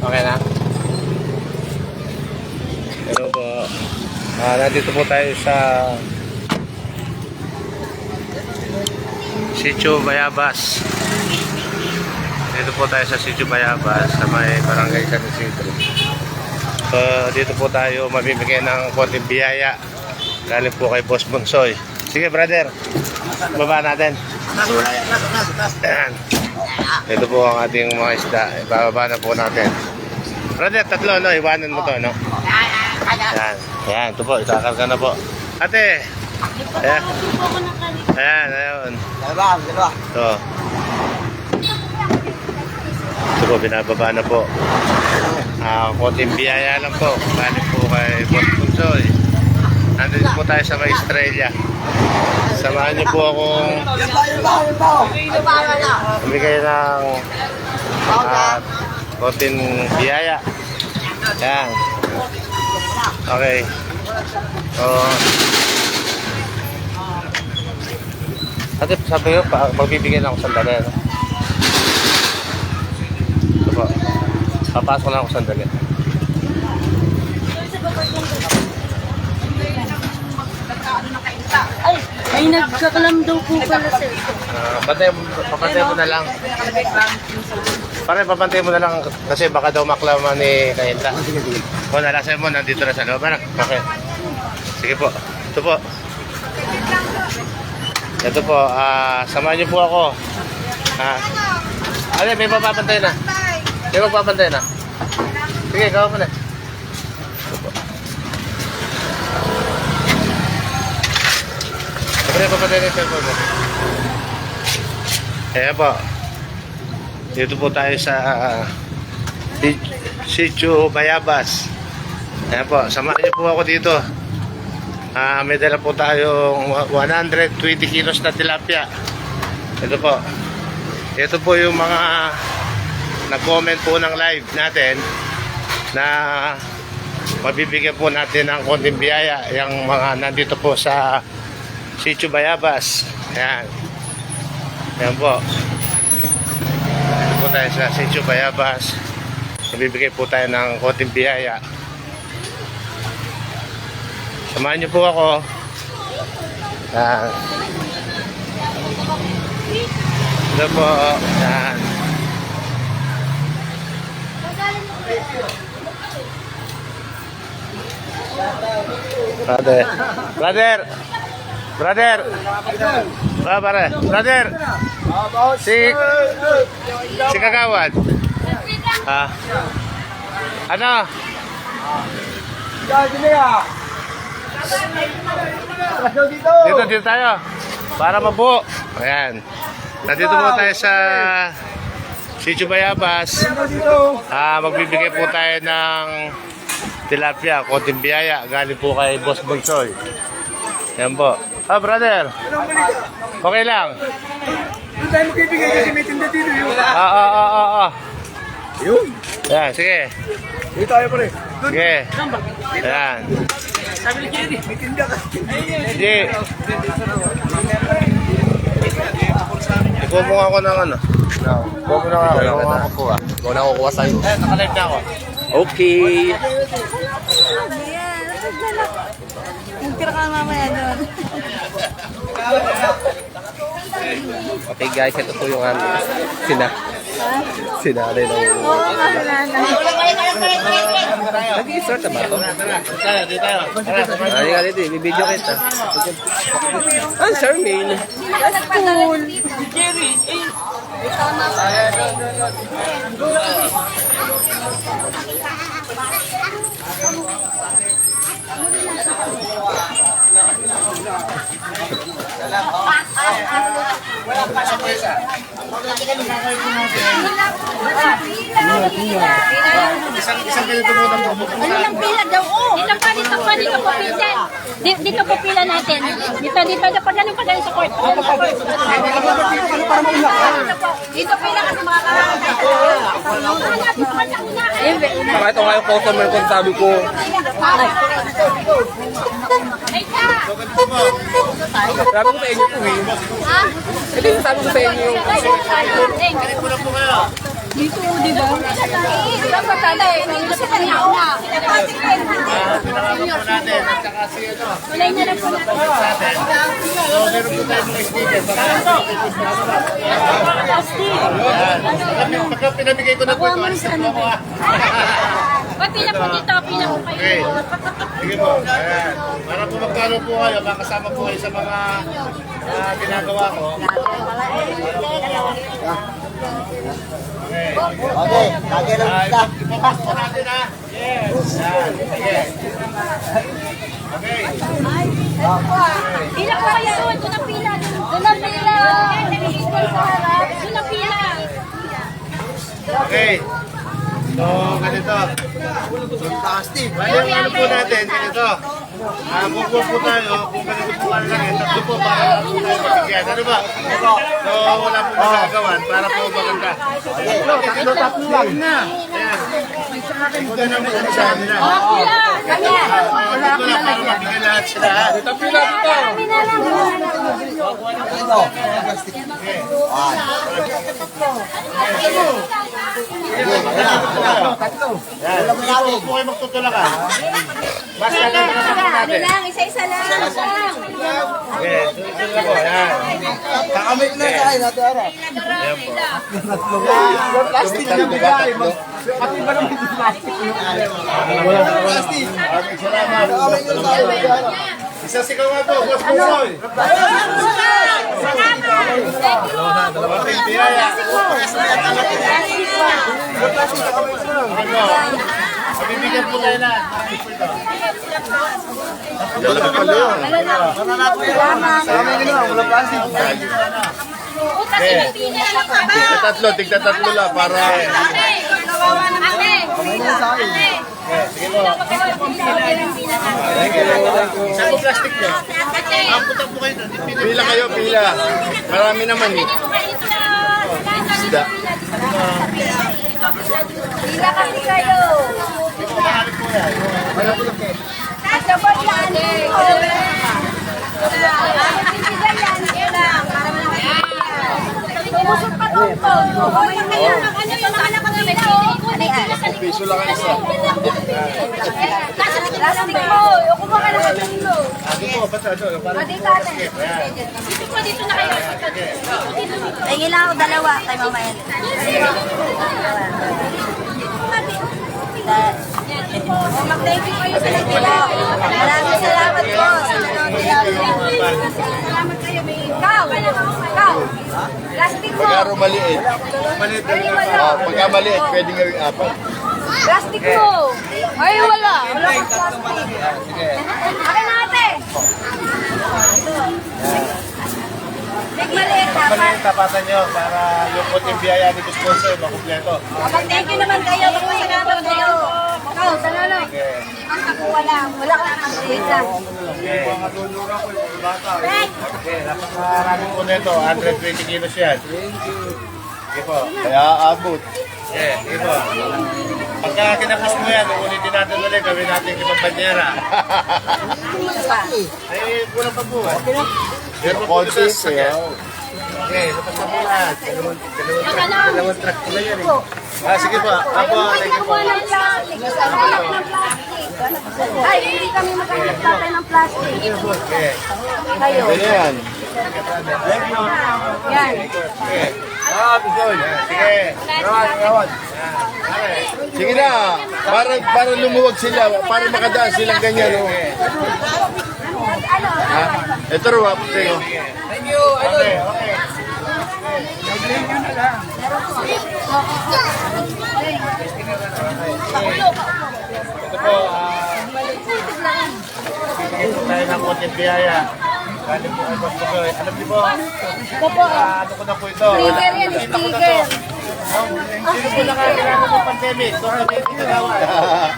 Okay na? Hello po. Nandito po tayo sa Sitio Bayabas. Dito po tayo sa Sitio Bayabas sa may Barangay San Isidro. So, dito po tayo mamimigay ng konting biyaya. Galing po kay Boss Bonsoy. Sige brother, baba natin. Ayan. Ito po ang ating mga isda. Ibababa na po natin. Brother, tatlo, no? Iwanan mo to, no? Ayan. Ayan, ito po. Ikakarga na po. Ate! Ayan. Ayan, ayun. Ito. Ito po, binababa na po. Konting biyaya lang po. Galing po kay Boss Bonsoy. Nandito po tayo sa may Estrella. Samahan niyo po akong bigay ng konting biyaya. Yan. Okay. So, ate, sabi ko, magbibigay lang ako sandali. No? Ito po. Papasok lang ako sandali. Ay, may nagkakalam daw po pala sir. Papantay mo na lang. Pare, papantay mo na lang kasi baka daw maklaman ni Kahinta. O, nalasay mo, nandito na sa loob. Anak, okay. Sige po. Ito po. Ito po, samahan niyo po ako. Ano, may papapantay na. May magpapantay na. Sige, gawa mo na. Ito po. Sabi na papatay na yung cellphone mo. Ayan po. Dito po tayo sa Sitio Bayabas. Ayan po. Samahan niyo po ako dito. May dala po tayong 120 kilos na tilapia. Ito po. Ito po yung mga nag-comment po ng live natin na mabibigyan po natin ng konting biyaya yung mga nandito po sa Sitio Bayabas. Ayan. Ayan po. Dito po tayo sa Sitio Bayabas. Nabibigay po tayo ng konting biyaya. Samahan niyo po ako. Ayan. Ito po. Ayan. Brother. Brother. Brother. Pare. Brother. Si Kagawad. Ano? Dito tayo. Para mabuo. Ayan. Nandito po tayo sa Sitio Bayabas. Magbibigay po tayo ng tilapia, konting biyaya. Galing po kay Boss Bonsoy. Ayan po. Brother. Okay lang. Doon tayo magbibigay kasi may tinda dito yun. Yun. Ayan, sige. Dito tayo pa rin. Sige. Ayan. Sabi ni Jenny, may tinda ka. Sige. Ikuha mo ako ng ano. Ikuha mo na ako. Ikuha mo ako po. Ikaw na kukuha sa'yo. Nakalive na ako. Okay. Nagtira ka mamaya doon. Okay guys, ito po yung sinali ng... Oo, kasalanan. Nag-i-start na ba ito? Tara, dito tayo. Ay nga dito, bibidyo kita. Charmaine. Cool. Isang ganito mo ng bubuk. Ano lang pila daw? Oh, dito pa pila. Dito pa pila natin. Dito pa ganun sa court. Dito pila kasi mga Baka ito nga yung customer ko, sabi ko. Sabi ko sa inyo po eh. Ha? Ito yung sabi ko sa inyo. Kulang po kayo. Dito, di ba? Dapat tala eh. Kasi kanya una. Pinakama po natin. At saka si ano. Kulay na lang po na. Sa atin. So, meron po tayo mga sticker. Pagka pinamigay ko na po ito, alis na po ako. Pag pila po dito, pila po Okay. kayo. Sige po. Ayan. Para po magkano po kayo, makasama po kayo sa mga ginagawa ko. Okay. Okay, lagi lang kita. Ipapas po natin ha. Yes. Yan. Sige. Okay. Pila po kayo doon. Doon ang pila. Doon ang pila. Doon ang pila. Okay. So, ganito. Fantastic. Bali, ang ano po natin, ganito. Kukuha po tayo, kung ganito po ano lang, tatlo po para lang po tayo mabigyan. Ano ba? So, wala po magagawan para po maganda. Tatlo lang na. Ayan. Ikaw na naman ang isa nila. Oh, pila. Kanya. Tatlo lang para mabigyan lahat sila. ha? Ito. Fantastic. Tatlo. Yan. Sige po kayo magtutulakan. Basta natin ang po natin. lang, isa-isa lang. Okay, sunod na po. Yan. Kakamit na sa akin, Ate Ara. Ayan po. Plastic na bigay. Pati ba naman yung plastic? Plastic. Maraming salamat. Kakamit na sa akin, Ate Ara. Isa sigaw nga po, Boss Pusoy. Okay, biyaya. Ano? Mabibigyan po tayo na. Dalawa pala yun. Sa amin yun lang, wala plastic. Tigta tatlo lang para... Kamit na sa akin. Sige po. Saan po plastic nyo? Punta po kayo. Pila kayo, pila. Marami naman eh. Isda. Pila kasi kayo. Dito marami po yan. Kasabot yan. Tumusok pa doon po. Ano yung mga nakakabit ko? Piso lang ang isa. Plastic mo. Yung kumaka na kami dito. Dito po, basta doon. Dito natin. Dito po, dito na kayo. Tingin lang ako dalawa kay Mama Ellen. Mag-thank you kayo sa nagtila. Maraming salamat po sa nanonood nila. Salamat kayo. Ikaw. Ikaw. Plastic mo. Pagkaro maliit. Maliit Pagka maliit, pwede nga rin apat. Plastic mo. Ay, wala. Wala kang plastic. Akin natin. Big maliit dapat. Maliit tapatan nyo para yung puting biyaya ni sponsor makumpleto. Mag-thank you naman kayo. Mag-salamat kayo. Ikaw, sa nanay. Ang ako wala. Wala ka nang pizza. Okay, napakarami po nito. 120 kilos yan. Sige po. Kaya abot. Sige po. Pagka kinapos mo yan, ulitin natin ulit, gawin natin ibang banyera. Ay, kulang pa po. Pero po ito sa sakyan. Okay, tapos na po lahat. Dalawang truck po na yan eh. Sige po. Apo, thank you po. Ay, hindi kami maghanap tatay ng plastic. Okay. Kayo. Ano yan? Yan. Okay. Sige. Sige na. Para lumuwag sila. Para makadaan silang ganyan. Oh. Ha? Ito rin wap. Tingnan. Okay, okay. Ito po, bibigyan po tayo ng konting biyaya. Galing po kay Boss Bugoy. Alam niyo po, ano ko na po ito. Sticker yan, Nakita ko na sticker. to. Sino po nakakilala ng pandemic? Ito kami ginagawa.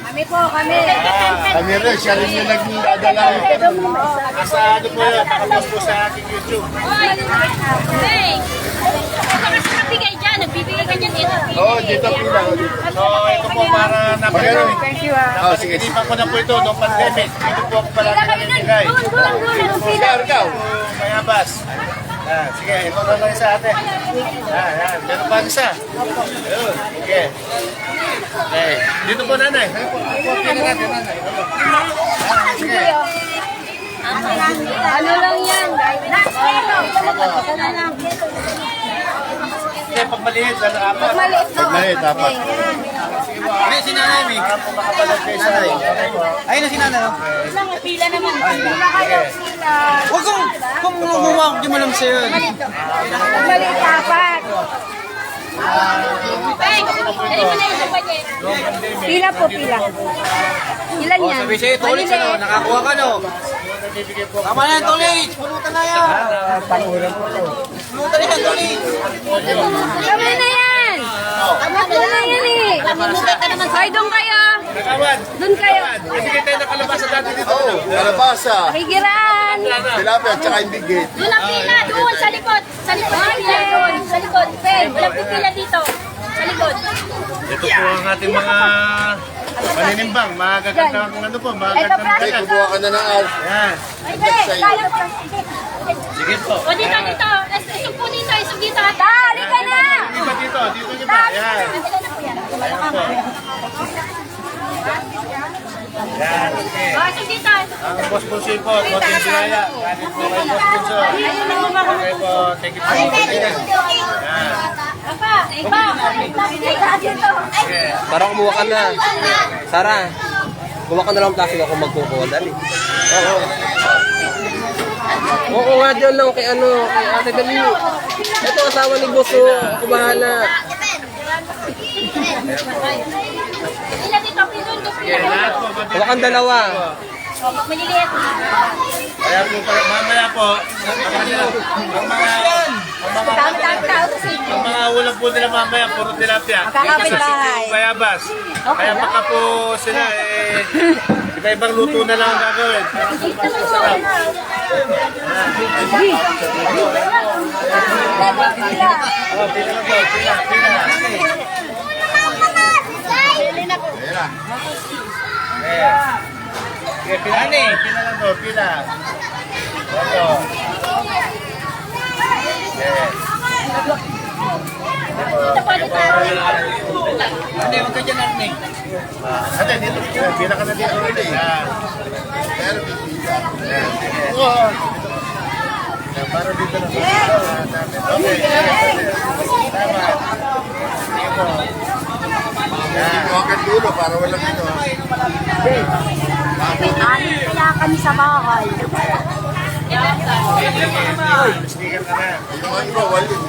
Kami po, kami. Kami rin. Siya rin yung nagdadala. Nasa ano po yun, nakapost po sa aking YouTube. Hey! Ito kasi nagbigay dyan. Nagbibigay ka dyan dito. Oo, dito pila. So ito po para napagawin. Oh, sige. Napaginipan ko na po ito noong pandemic. Ito po ako palagi naninigay. Doon. Ikaw, ikaw. Mayabas. Sige, ito naman isa ate. Yan. Meron pa isa. Ayun. Sige. Okay. Dito po nanay. Ayun po. Pina natin nanay. Sige. Ano lang yan? Sige, pag maliit, apat. Maliit na. Maliit, dapat. Ay, si nanay, Mick. Para po makapalag kayo sa nanay. Okay po. Ayun na si nanay. oh. Pila naman. Sige. Huwag kung lumuwag, di mo lang siya yun. Maliit apat. Ay, dali mo na yung budget. Pila po, pila. Ilan yan? Sabi sa'yo, Tolits, ano? Nakakuha ka, no? Tama na yan, Tolits! Pulutan na yan! Pulutan na yan, Tolits! Tama na yan! Tama na yan eh! Ay, doon kayo! Nakawan. Doon kayo! Sige tayo nakalabasa dati dito. Oo, kalabasa. Pakigiraan! Tilapia at saka indigit. Doon ang pila, doon, sa likod. Sa likod ang pila, doon. Sa likod. Pen, walang pipila dito. Sa likod. Ito po ang ating mga paninimbang. Magagandang ano po, Ito, magagandang Ay, dagat. kumuha ka na ng al. Yan. Ay, kaya po. Sige po. O dito, dito. Isog po dito, isog dito. Dali ka na! Iba dito, dito iba. Yan. Ilan na po yan? Ayan po. Yan. Okay. O, isog dito. Ang boss po po, konting bilaya. Galing po kay boss po. Okay po, thank you po. Yan. Apa, iba. Okay. Para kumuha ka na. Sara, kumuha ka na lang ng plastic ako magkukuha. Dali. Oo. Oo nga dyan lang kay kay Ate Dali. Ito asawa ni Boss, kumahala. Ilan dito, pilon, dos Okay, lahat po. Huwag kang dalawa. Maliliit. Kaya po, mamaya po, ang mga ulam po nila mamaya, puro tilapia. Kakapit Kasi bahay. po bayabas. Kaya baka po sila, iba-ibang luto na lang ang gagawin. Sarap. Oh, pila na po, pila. Okay, pila lang po, pila. Opo. Dito po, dito. Ate, huwag ka dyan, Arne. Ate, dito. Pila ka na dito. Yan. Para dito na. Okay. Tama. Sige po. Kumuha ka dulo para walang ito. Kaya kami sa bahay. Sticker ka na. Yung mga iba, walin.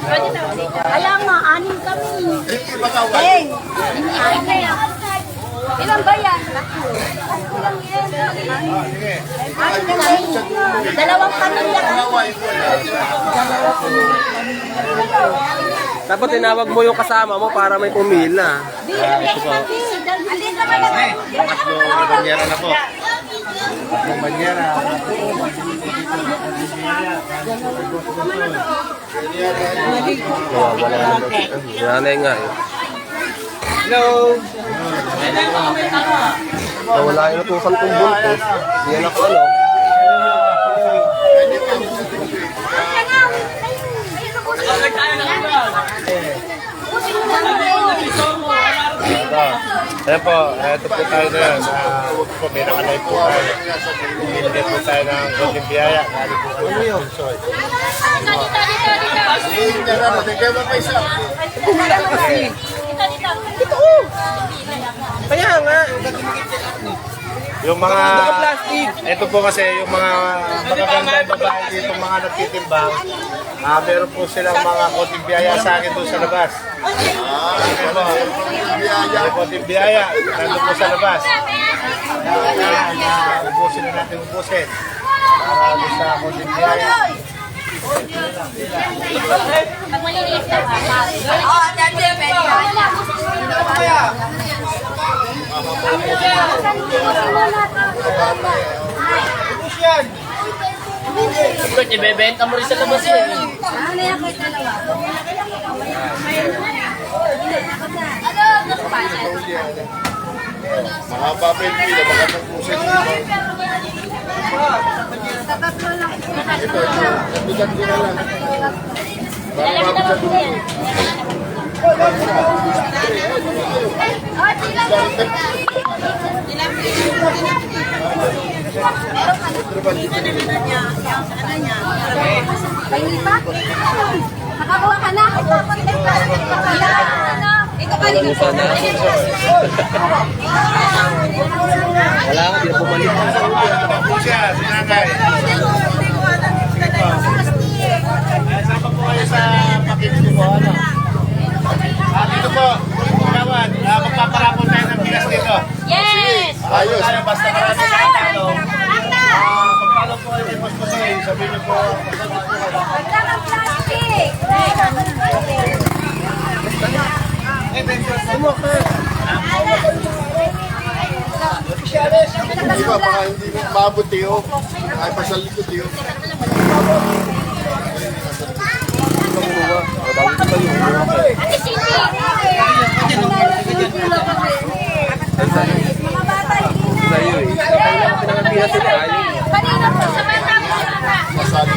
Kaya nga, anim kami. Yung iba ka, walin. Anim na yan. Ilan ba yan? Tatlo lang yan. Sige. Anim na yan. Dalawang pamilya kami. Dapat tinawag mo yung kasama mo para may pumila. Alin naman na. Banyera na po. Banyera. Nanay nga eh. Hello! Wala yung natusan kong buntos. Yan ako ano. Ayan po, ito po tayo na yan. Ito po, may nakalay po tayo. Bumili po tayo ng konting biyaya. Galing po po yung Bunsoy. Kaya ba pa isa? Dito. Kaya nga. Yung mga, Plastic. ito po kasi yung mga magaganda babae dito, mga nagtitimbang. Meron po silang mga konting biyaya sa akin doon sa labas. Okay po. May konting biyaya. Nandun po sa labas. Ubusin na natin ubusin. Para doon sa konting biyaya. Pag maliliit na pa. Oo, dati pwede. Ba't ibebenta mo rin sa labas yan? Ano yan kayo dalawa? Mahaba pa yung pila, baka tapusin yung iba. Ito, bigat ko na lang. Para mabot sa dulo. Nakakuha ka na? Ikaw pa rin. Usa na. Wala ka, di na bumalik. Po siya, sinanay. Saan pa po kayo sa pakinig po? Ano? Dito po, kawan, magpaparapon tayo ng bigas dito. Yes! Ayos. Tayo, basta marami tayong talo. Pagpalo po kayo kay Paspasoy, sabihin niyo po. Magkakang plastic. Di ba, baka hindi mo maabot tiyo. Ay, pasal likod tiyo. Ate Cindy! Mga bata, hindi na. Sa'yo eh. Pinangapihan sila. Ayaw. Kanina po sa bata po sa Masabi.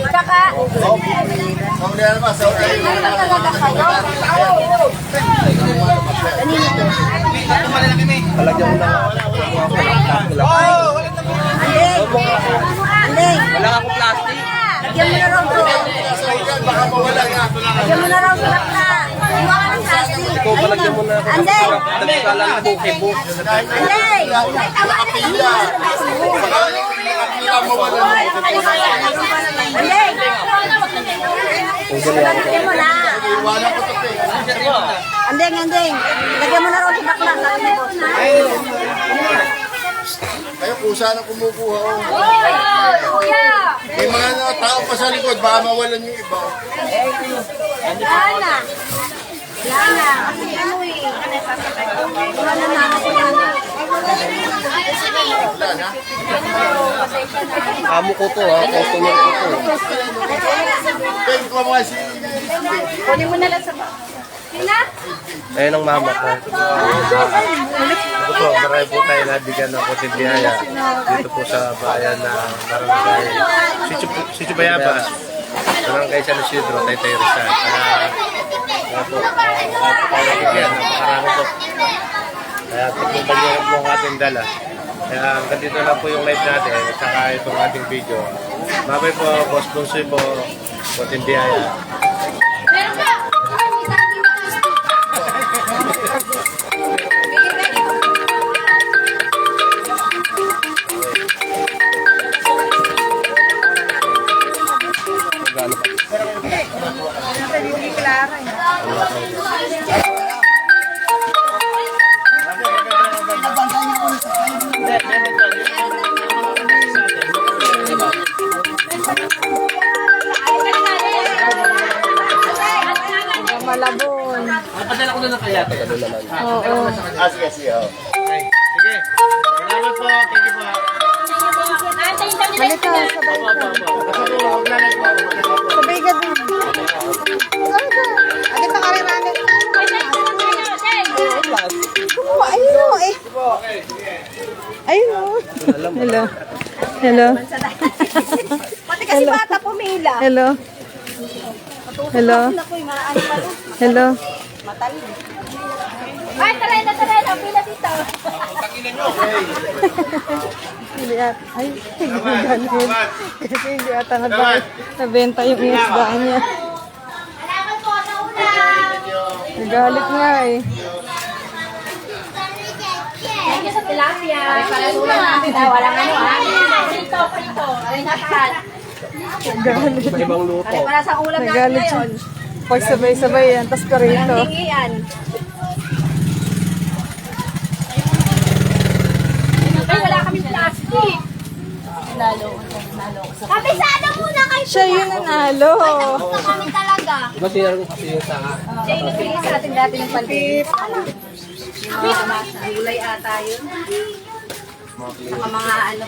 Kaka. Mamuli na ba? Sa okay. Ano na talaga kayo? Palagyan mo na. Andeng. Wala ka akong plastic. Lagyan mo na raw to. Baka mawala nga. Lagyan mo na raw sa lakta. Iwa ka ng plastic. Ikaw palagyan mo na ako. Andeng. Nagkala na buki-buki. Andeng. Baka mawala nga. Andeng. Lagyan mo na. Iwanan ko ito. Andeng, andeng. Lagyan mo na raw sa bakla. Kayo, kusa na kumukuha. Oh. Kuya. May mga tao pa sa likod, baka mawalan yung iba. Lana. Lana. Kasi ano eh. Wala na natin yan. Wala na. Amo ko to ha. Customer ko to. Kaya ko mga si... Kunin mo na lang sa bakla. Sina? Ayun ang mama ko. Ito po, marami po tayo nabigyan ng kotibyaya dito po sa bayan na barangay Sitio Bayabas, barangay San Isidro, Taytay Rizal. Kaya po, nabigyan, napakarami po. Kaya tatlong banyera po ang ating dala. Kaya hanggang dito lang po yung live natin at saka itong ating video. Babay po, Boss Bonsoy po, kotibyaya. Meron ka! Malabon. Padala ko na lang kaya. Padala naman. Oo. Sige, sige. Oh. Okay, sige. Salamat po, thank you po. Antayin daw nila Halika, sabay ka. Basta po, huwag na lang po. Sabay ka din. Agad na kariranin. Oh, ayun o eh. Ayun o. Hello. Hello. Pati kasi bata pumila. Hello. Hello. Hello. Ay, taray na. Pila dito. Hindi at, ay, ganun. Kasi hindi ata nabenta yung isdaan niya. Nagalit nga eh. Thank you sa tilapia. Para sulang natin. Walang ano ha. Prito. Ay, nakat. Nagalit. Ibang luto. Para sa ulam natin Nagalit siya. ngayon. Pag sabay-sabay yan, tas karito. Hingian. Ay, wala kaming plastic. Kabisado muna kayo. Siya yung nanalo. Kami talaga. Diba sinara ko kasi yung sanga? Siya yung nagbili sa atin dati ng pandit. Gulay ata yun. Saka mga ano ba